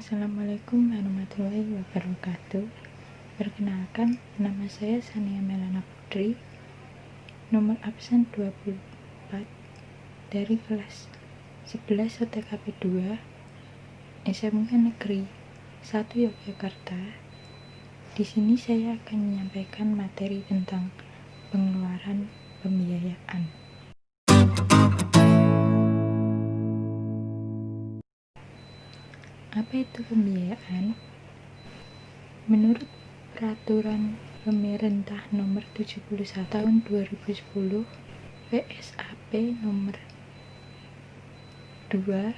Assalamualaikum warahmatullahi wabarakatuh. Perkenalkan, nama saya Sania Melana Putri, nomor absen 24 dari kelas 11 OTKP 2 SMK Negeri 1 Yogyakarta. Di sini saya akan menyampaikan materi tentang pengeluaran pembiayaan. Apa itu pembiayaan? Menurut Peraturan Pemerintah Nomor 71 Tahun 2010 PSAP Nomor 2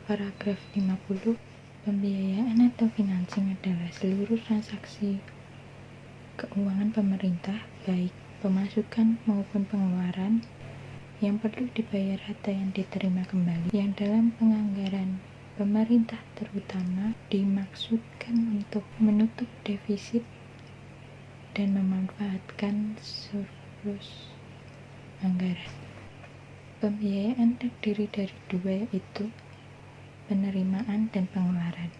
Paragraf 50, pembiayaan atau financing adalah seluruh transaksi keuangan pemerintah, baik pemasukan maupun pengeluaran, yang perlu dibayar atau yang diterima kembali, yang dalam penganggaran pemerintah terutama dimaksudkan untuk menutup defisit dan memanfaatkan surplus anggaran. Pembiayaan terdiri dari dua, yaitu penerimaan dan pengeluaran.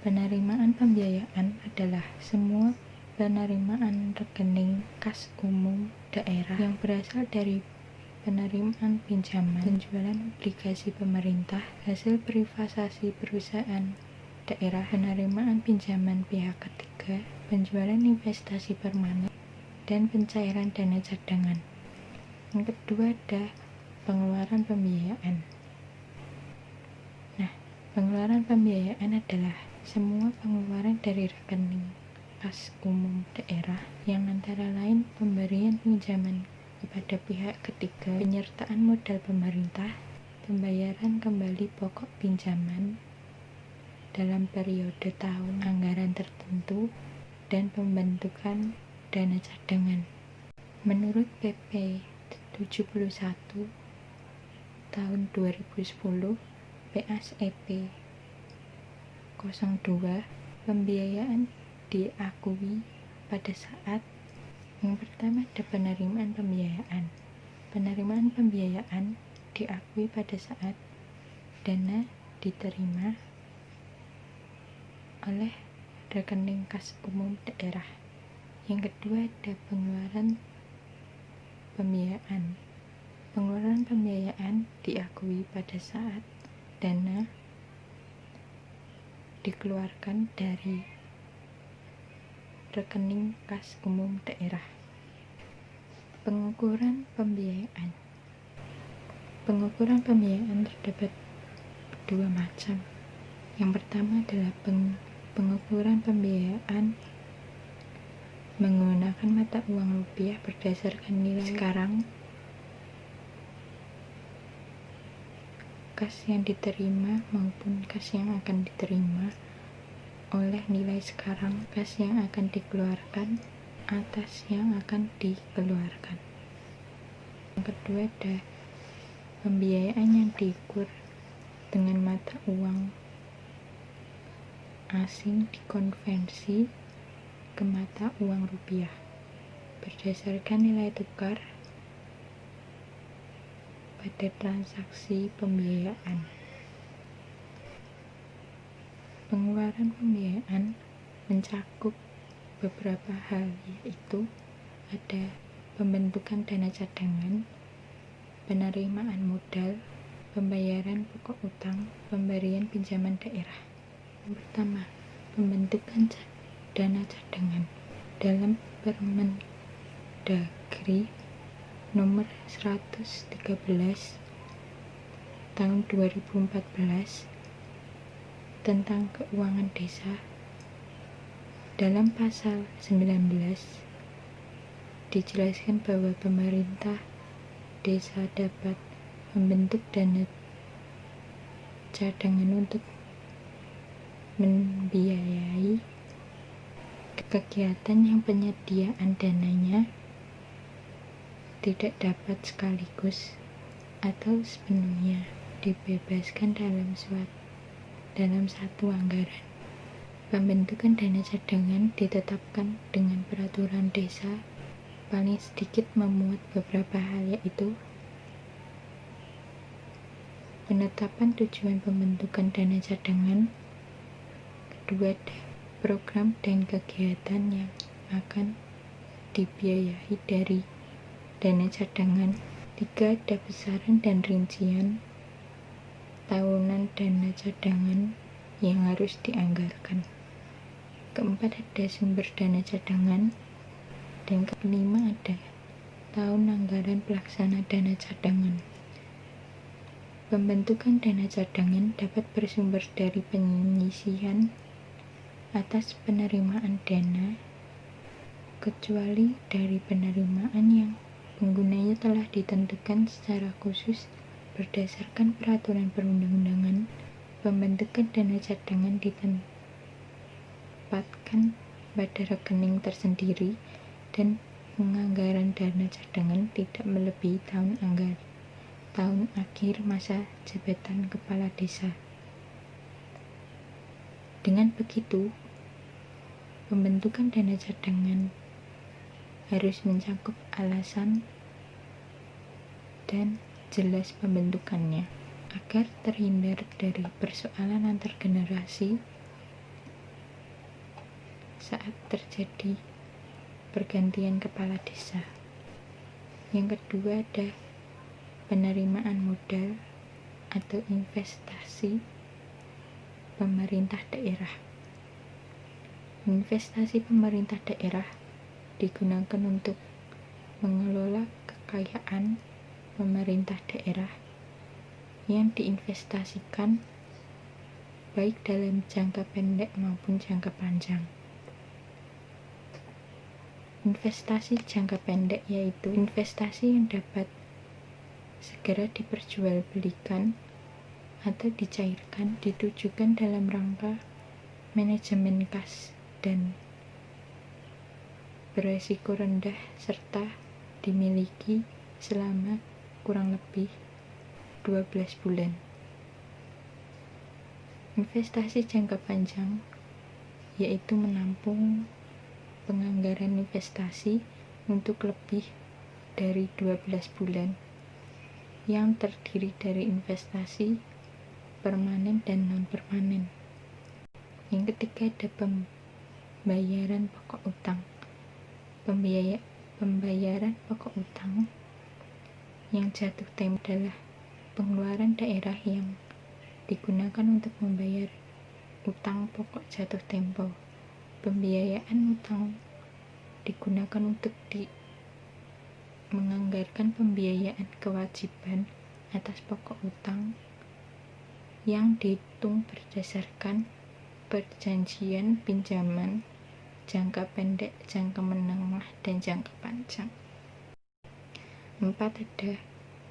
Penerimaan pembiayaan adalah semua penerimaan rekening kas umum daerah yang berasal dari penerimaan pinjaman, penjualan obligasi pemerintah, hasil privatisasi perusahaan daerah, penerimaan pinjaman pihak ketiga, penjualan investasi permanen, dan pencairan dana cadangan. Yang kedua ada pengeluaran pembiayaan. Nah, pengeluaran pembiayaan adalah semua pengeluaran dari rekening kas umum daerah yang antara lain pemberian pinjaman kepada pihak ketiga, penyertaan modal pemerintah, pembayaran kembali pokok pinjaman dalam periode tahun anggaran tertentu, dan pembentukan dana cadangan. Menurut PP 71 tahun 2010 PSEP 02, pembiayaan diakui pada saat yang pertama ada penerimaan pembiayaan. Penerimaan pembiayaan diakui pada saat dana diterima oleh rekening kas umum daerah. Yang kedua ada pengeluaran pembiayaan. Pengeluaran pembiayaan diakui pada saat dana dikeluarkan dari rekening kas umum daerah. Pengukuran pembiayaan. Pengukuran pembiayaan terdapat dua macam. Yang pertama adalah pengukuran pembiayaan menggunakan mata uang rupiah berdasarkan nilai sekarang kas yang diterima maupun kas yang akan diterima oleh nilai sekarang kas yang akan dikeluarkan atas yang akan dikeluarkan. Yang kedua ada pembiayaan yang diukur dengan mata uang asing dikonversi ke mata uang rupiah berdasarkan nilai tukar pada transaksi pembiayaan. Pengeluaran pembiayaan mencakup beberapa hal, yaitu ada pembentukan dana cadangan, penerimaan modal, pembayaran pokok utang, pemberian pinjaman daerah. Yang pertama, pembentukan dana cadangan. Dalam Permendagri nomor 113 tahun 2014 tentang keuangan desa, dalam pasal 19 dijelaskan bahwa pemerintah desa dapat membentuk dana cadangan untuk membiayai kegiatan yang penyediaan dananya tidak dapat sekaligus atau sepenuhnya dibebaskan dalam satu anggaran. Pembentukan dana cadangan ditetapkan dengan peraturan desa, paling sedikit memuat beberapa hal, yaitu penetapan tujuan pembentukan dana cadangan. Kedua, program dan kegiatan yang akan dibiayai dari dana cadangan. Tiga, ada besaran dan rincian tahunan dana cadangan yang harus dianggarkan. Keempat, ada sumber dana cadangan. Dan kelima, ada tahun anggaran pelaksana dana cadangan. Pembentukan dana cadangan dapat bersumber dari penyisihan atas penerimaan dana, kecuali dari penerimaan yang penggunanya telah ditentukan secara khusus berdasarkan peraturan perundang-undangan. Pembentukan dana cadangan ditempatkan pada rekening tersendiri dan penganggaran dana cadangan tidak melebihi tahun akhir masa jabatan kepala desa. Dengan begitu, pembentukan dana cadangan harus mencakup alasan dan jelas pembentukannya agar terhindar dari persoalan antar generasi saat terjadi pergantian kepala desa. Yang kedua, ada penerimaan modal atau investasi pemerintah daerah. Investasi pemerintah daerah digunakan untuk mengelola kekayaan pemerintah daerah yang diinvestasikan baik dalam jangka pendek maupun jangka panjang. Investasi jangka pendek yaitu investasi yang dapat segera diperjualbelikan atau dicairkan, ditujukan dalam rangka manajemen kas dan beresiko rendah serta dimiliki selama kurang lebih 12 bulan. Investasi jangka panjang yaitu menampung penganggaran investasi untuk lebih dari 12 bulan yang terdiri dari investasi permanen dan non-permanen. Yang ketiga, ada pembayaran pokok utang. Pembayaran pokok utang yang jatuh tempo adalah pengeluaran daerah yang digunakan untuk membayar utang pokok jatuh tempo. Pembiayaan utang digunakan untuk menganggarkan pembiayaan kewajiban atas pokok utang yang dihitung berdasarkan perjanjian pinjaman jangka pendek, jangka menengah, dan jangka panjang. 4. Ada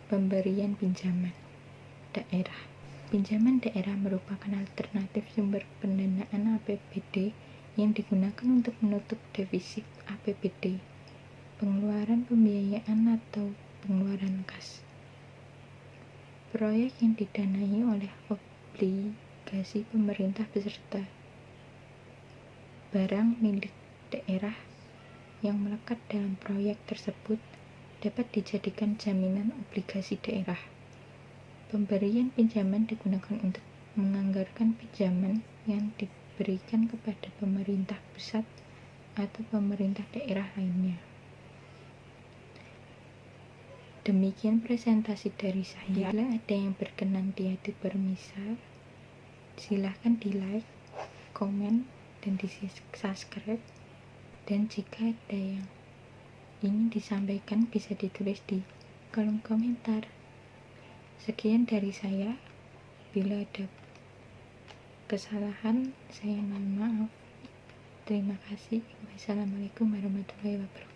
pemberian pinjaman daerah. Pinjaman daerah merupakan alternatif sumber pendanaan APBD yang digunakan untuk menutup defisit APBD, pengeluaran pembiayaan atau pengeluaran kas. Proyek yang didanai oleh obligasi pemerintah beserta barang milik daerah yang melekat dalam proyek tersebut dapat dijadikan jaminan obligasi daerah. Pemberian pinjaman digunakan untuk menganggarkan pinjaman yang diberikan kepada pemerintah pusat atau pemerintah daerah lainnya. Demikian presentasi dari saya. Bila ada yang berkenan di hati permisa, silahkan di like, komen, dan di subscribe. Dan jika ada yang ingin disampaikan bisa ditulis di kolom komentar. Sekian dari saya. Bila ada kesalahan, saya mohon maaf. Terima kasih. Wassalamualaikum warahmatullahi wabarakatuh.